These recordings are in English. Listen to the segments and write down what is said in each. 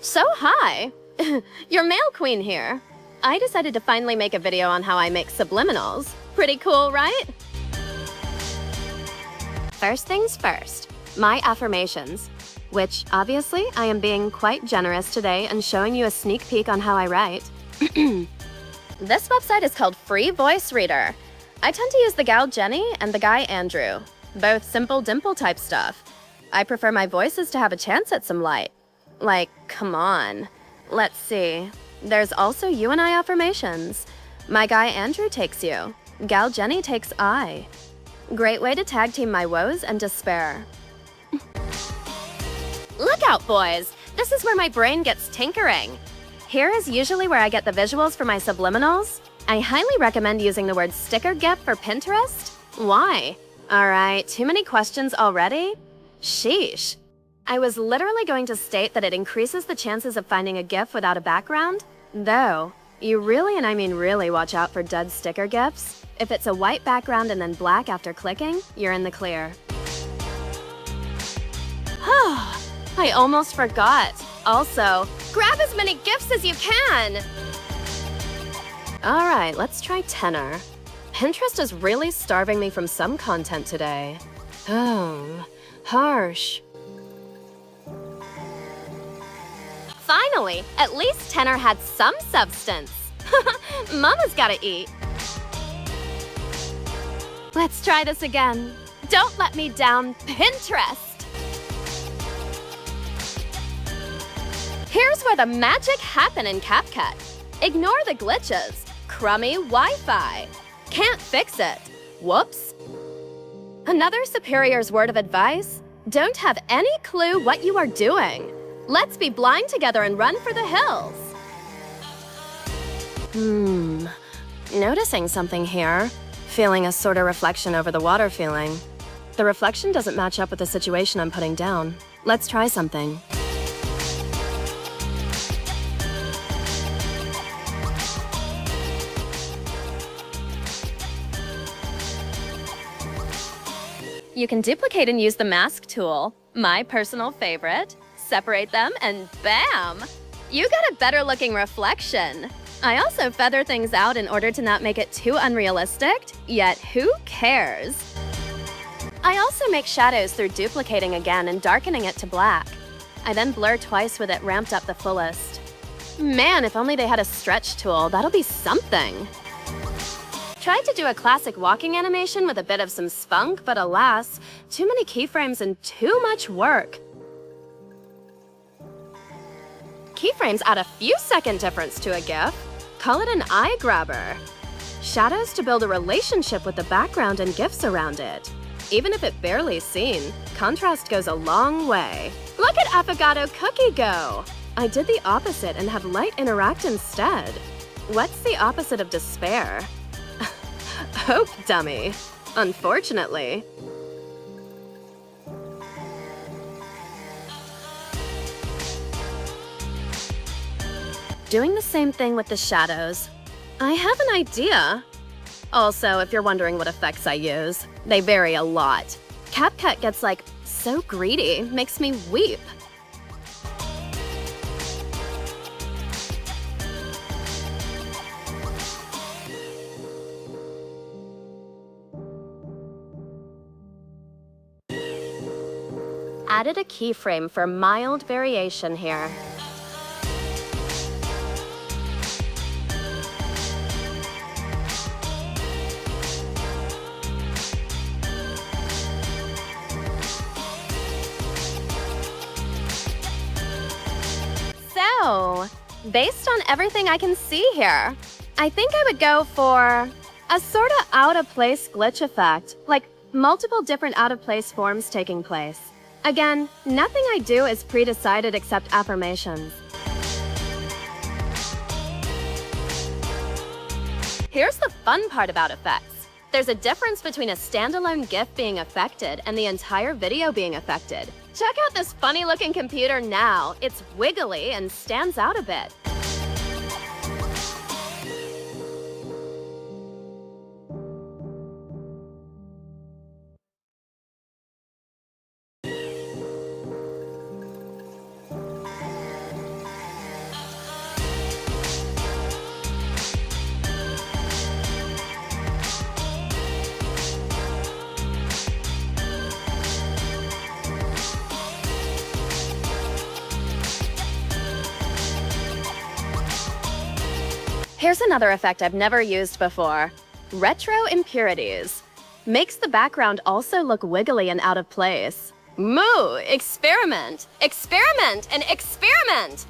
So hi! Your mail queen here. I decided to finally make a video on how I make subliminals. Pretty cool, right? First things first, my affirmations, which obviously I am being quite generous today and showing you a sneak peek on how I write. This website is called Free Voice Reader. I tend to use the gal Jenny and the guy Andrew, both simple dimple type stuff. I prefer my voices to have a chance at some light. Like, come on. Let's see. There's also you and I affirmations. My guy Andrew takes you. Gal Jenny takes I. Great way to tag team my woes and despair. Look out, boys! This is where my brain gets tinkering. Here is usually where I get the visuals for my subliminals. I highly recommend using the word sticker GIF for Pinterest. Why? Alright, too many questions already? Sheesh. I was literally going to state that it increases the chances of finding a GIF without a background, though you really, and I mean really, watch out for dead sticker GIFs. If it's a white background and then black after clicking, you're in the clear. I almost forgot. Also, grab as many GIFs as you can! Alright, let's try tenor. Pinterest is really starving me from some content today. Oh, harsh. Finally, at least tenor had some substance. Mama's gotta eat. Let's try this again. Don't let me down, Pinterest. Here's where the magic happen in Capcut. Ignore the glitches. Crummy Wi-Fi. Can't fix it. Whoops. Another superior's word of advice: don't have any clue what you are doing. Let's be blind together and run for the hills. Noticing something here. Feeling a sort of reflection over the water feeling. The reflection doesn't match up with the situation I'm putting down. Let's try something. You can duplicate and use the mask tool, my personal favorite. Separate them and bam! You got a better looking reflection. I also feather things out in order to not make it too unrealistic, yet who cares? I also make shadows through duplicating again and darkening it to black. I then blur twice with it ramped up the fullest. Man, if only they had a stretch tool, that'll be something. Tried to do a classic walking animation with a bit of some spunk, but alas, too many keyframes and too much work. Keyframes add a few second difference to a GIF. Call it an eye grabber. Shadows to build a relationship with the background and GIFs around it. Even if it barely seen, contrast goes a long way. Look at Affogato Cookie go! I did the opposite and have light interact instead. What's the opposite of despair? Hope, dummy. Unfortunately. Doing the same thing with the shadows. I have an idea. Also, if you're wondering what effects I use, they vary a lot. Capcut gets like so greedy, makes me weep. Added a keyframe for mild variation here. So, based on everything I can see here, I think I would go for a sort of out-of-place glitch effect, like multiple different out-of-place forms taking place. Again, nothing I do is pre-decided except affirmations. Here's the fun part about effects. There's a difference between a standalone GIF being affected and the entire video being affected. Check out this funny-looking computer now. It's wiggly and stands out a bit. Here's another effect I've never used before. Retro impurities. Makes the background also look wiggly and out of place. Moo! Experiment! Experiment and experiment!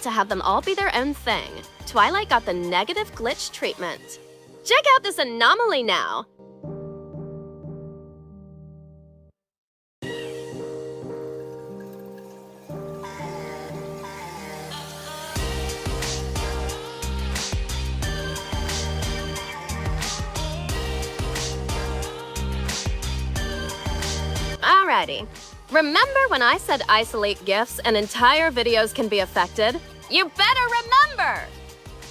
To have them all be their own thing, Twilight got the negative glitch treatment. Check out this anomaly now! Alrighty. Remember when I said isolate GIFs and entire videos can be affected? You better remember!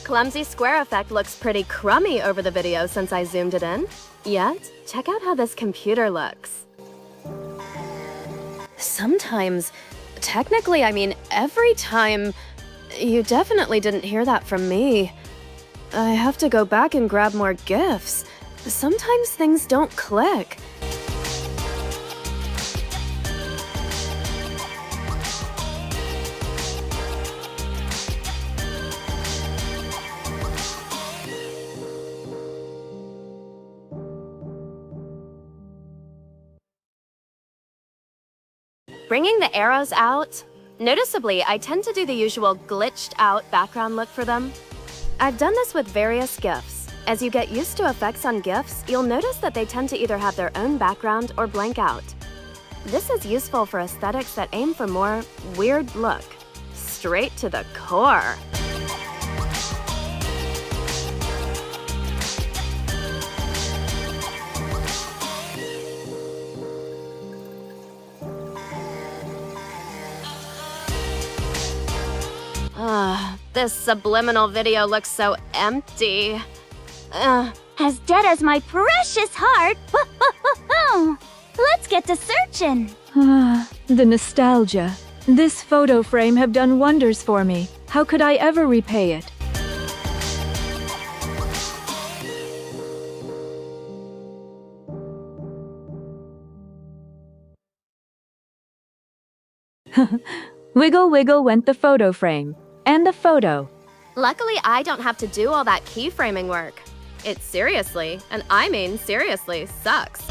Clumsy square effect looks pretty crummy over the video since I zoomed it in. Yet, check out how this computer looks. Sometimes, technically, I mean every time, you definitely didn't hear that from me. I have to go back and grab more GIFs. Sometimes things don't click. Bringing the arrows out. Noticeably, I tend to do the usual glitched out background look for them. I've done this with various GIFs. As you get used to effects on GIFs, you'll notice that they tend to either have their own background or blank out. This is useful for aesthetics that aim for more weird look. Straight to the core. This subliminal video looks so empty. As dead as my precious heart. Let's get to searching. The nostalgia. This photo frame have done wonders for me. How could I ever repay it? Wiggle, wiggle went the photo frame. And the photo. Luckily, I don't have to do all that keyframing work. It seriously, and I mean seriously, sucks.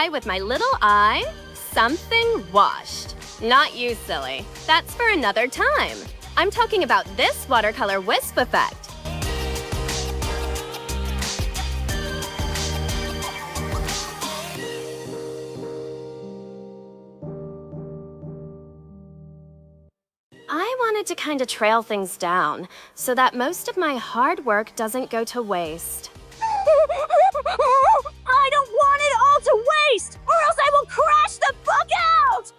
With my little eye, something washed. Not you, silly. That's for another time. I'm talking about this watercolor wisp effect. I wanted to kind of trail things down so that most of my hard work doesn't go to waste. I don't want it all to waste, or else I will crash the book out!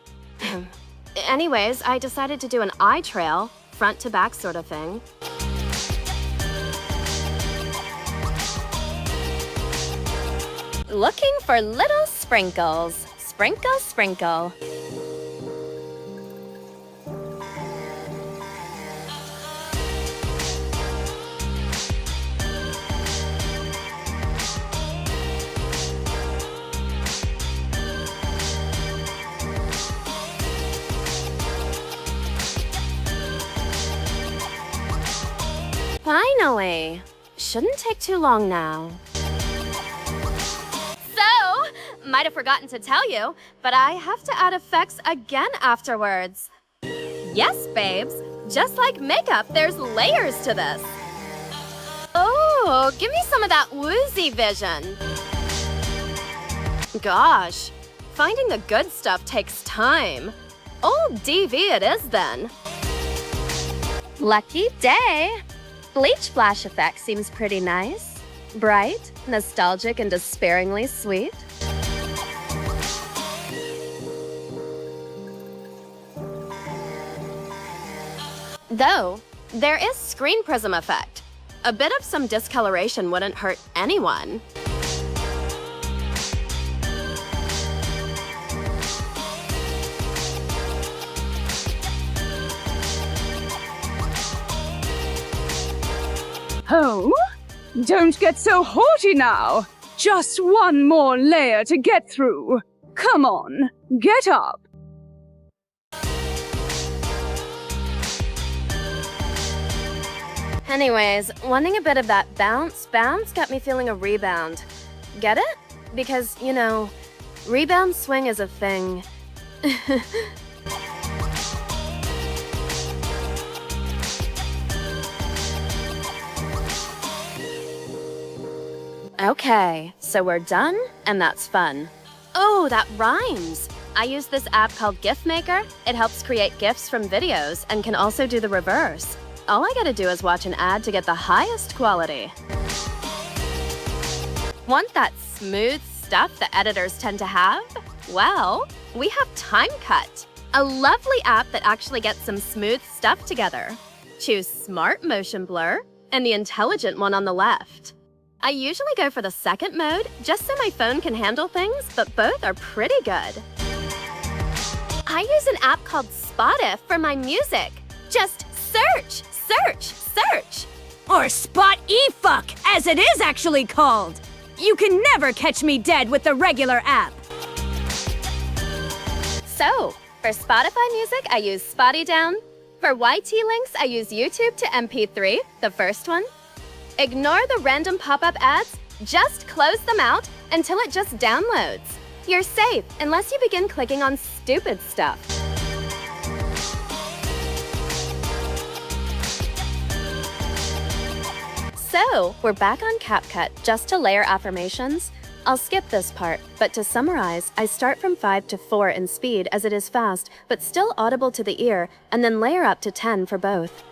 Anyways, I decided to do an eye trail, front to back sort of thing. Looking for little sprinkles. Sprinkle, sprinkle. Finally! Shouldn't take too long now. So, might have forgotten to tell you, but I have to add effects again afterwards. Yes, babes. Just like makeup, there's layers to this. Oh, give me some of that woozy vision. Gosh, finding the good stuff takes time. Old DV it is then. Lucky day. Bleach flash effect seems pretty nice. Bright, nostalgic, and despairingly sweet. Though, there is screen prism effect. A bit of some discoloration wouldn't hurt anyone. Oh? Don't get so haughty now. Just one more layer to get through. Come on, get up. Anyways, wanting a bit of that bounce got me feeling a rebound. Get it? Because, you know, rebound swing is a thing. Okay, so we're done, and that's fun. Oh, that rhymes! I use this app called GIF Maker. It helps create GIFs from videos and can also do the reverse. All I gotta do is watch an ad to get the highest quality. Want that smooth stuff that editors tend to have? Well, we have Timecut, a lovely app that actually gets some smooth stuff together. Choose Smart Motion Blur and the intelligent one on the left. I usually go for the second mode, just so my phone can handle things, but both are pretty good. I use an app called Spotify for my music. Just search, search, search. Or Spot E-Fuck, as it is actually called. You can never catch me dead with the regular app. So, for Spotify music, I use Spotty Down. For YT links, I use YouTube to MP3, the first one. Ignore the random pop-up ads, just close them out until it just downloads. You're safe unless you begin clicking on stupid stuff. So, we're back on Capcut just to layer affirmations. I'll skip this part, but to summarize, I start from 5 to 4 in speed as it is fast, but still audible to the ear, and then layer up to 10 for both.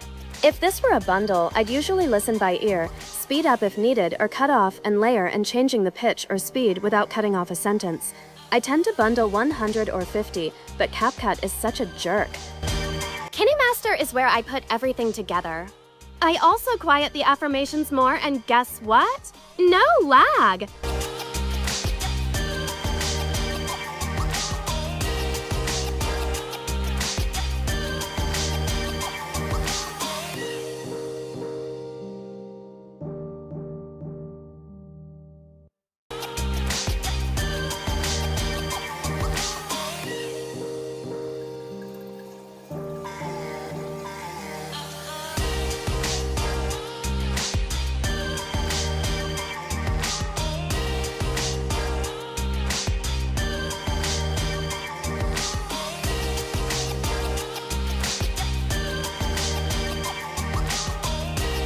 If this were a bundle, I'd usually listen by ear, speed up if needed, or cut off and layer and changing the pitch or speed without cutting off a sentence. I tend to bundle 100 or 50, but Capcut is such a jerk. Kinemaster is where I put everything together. I also quiet the affirmations more, and guess what? No lag!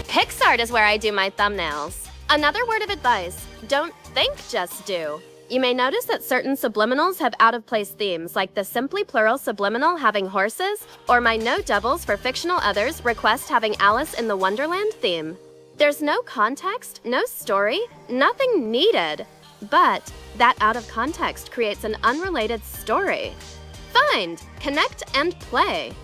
Picsart is where I do my thumbnails. Another word of advice, don't think, just do. You may notice that certain subliminals have out-of-place themes, like the simply plural subliminal having horses, or my no doubles for fictional others request having Alice in the Wonderland theme. There's no context, no story, nothing needed. But that out of context creates an unrelated story. Find, connect, and play.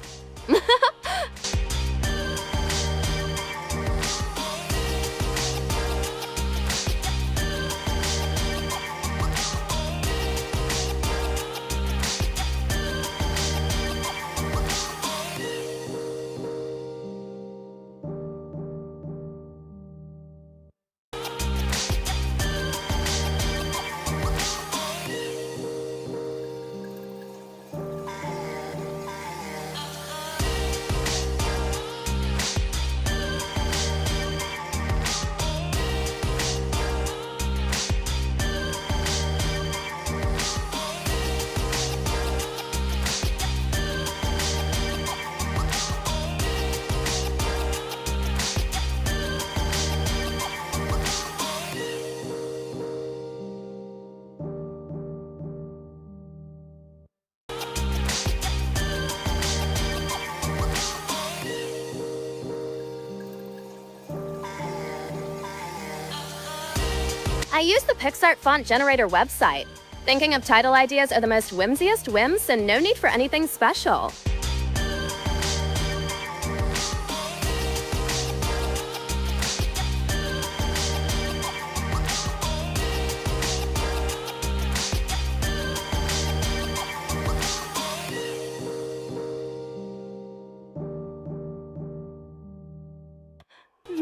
I use the Picsart font generator website. Thinking of title ideas are the most whimsiest whims and no need for anything special.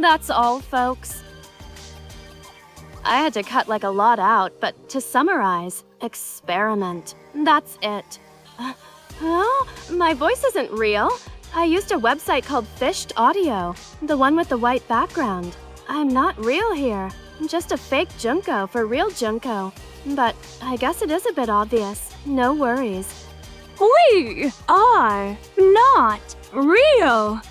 That's all, folks. I had to cut like a lot out, but to summarize, experiment. That's it. Oh, my voice isn't real. I used a website called Fished Audio, the one with the white background. I'm not real here, just a fake Junko for real Junko. But I guess it is a bit obvious. No worries. We are not real.